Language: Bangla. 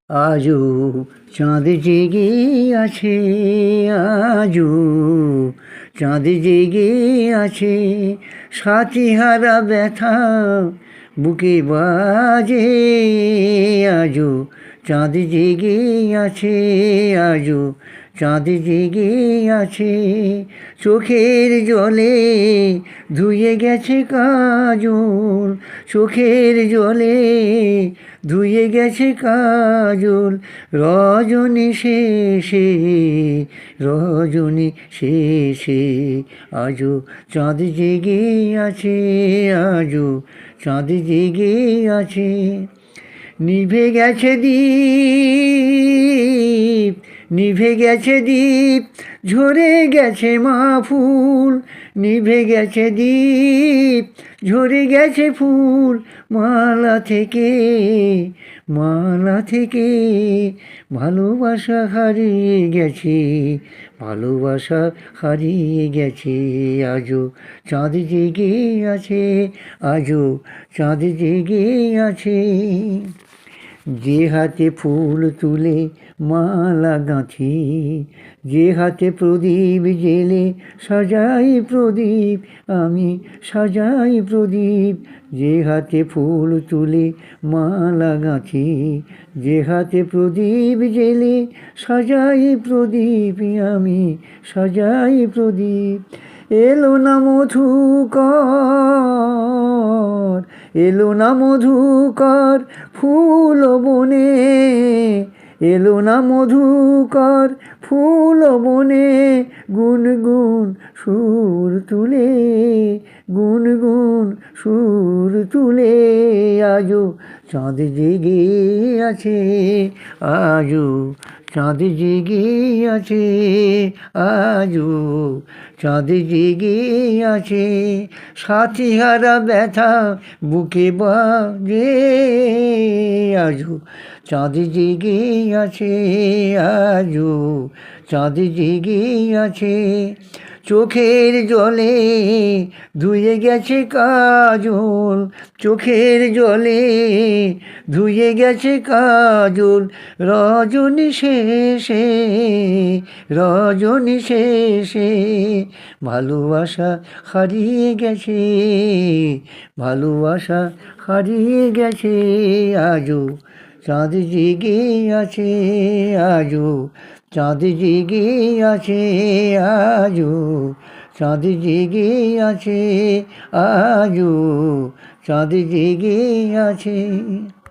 আজও চাঁদ জেগে আছে, আজও চাঁদ জেগে আছে, সাথীহারা ব্যথা বুকে বাজে। আজও চাঁদ জেগে আছে, আজও চাঁদ জেগে আছে, চোখের জলে ধুয়ে গেছে কাজল, চোখের জলে ধুয়ে গেছে কাজল, রজনী শেষে, রজনী শেষে, আজও চাঁদ জেগে আছে, আজও চাঁদ জেগে আছে। নিভে গেছে দীপ, নিভে গেছে দীপ, ঝরে গেছে মা ফুল, নিভে গেছে দীপ, ঝরে গেছে ফুল, মালা থেকে, মালা থেকে ভালোবাসা হারিয়ে গেছে, ভালোবাসা হারিয়ে গেছে। আজও চাঁদ জেগে আছে, আজও চাঁদ জেগে আছে। যে হাতে ফুল তুলে মালা গাঁথি, যে হাতে প্রদীপ জেলে সাজাই প্রদীপ, আমি সাজাই প্রদীপ। যে হাতে ফুল তুলে মালা গাঁথি, যে হাতে প্রদীপ জেলে সাজাই প্রদীপ, আমি সাজাই প্রদীপ। এলো না মধুকর, এলো না মধুকর ফুল বনে, এলো না মধুকর ফুল বনে, গুনগুন সুর তুলে, গুনগুন সুর তুলে। আজও চাঁদ জেগে আছে, আজও চাঁদ জেগে আছে, আজও চাঁদ জেগে আছে, সাথীহারা ব্যথা বুকে বাজে। আজও চাঁদ জেগে আছে, আজও চাঁদ জেগে আছে, চোখের জলে ধুয়ে গেছে কাজল, চোখের জলে ধুয়ে গেছে কাজল, রজনী শেষে, রজনী শেষে ভালোবাসা হারিয়ে গেছে, ভালোবাসা হারিয়ে গেছে। আজও চাঁদ জেগে আছে, আজও চাঁদ জেগে আছে, আজও চাঁদ জেগে আছে, আজও চাঁদ জেগে আছে।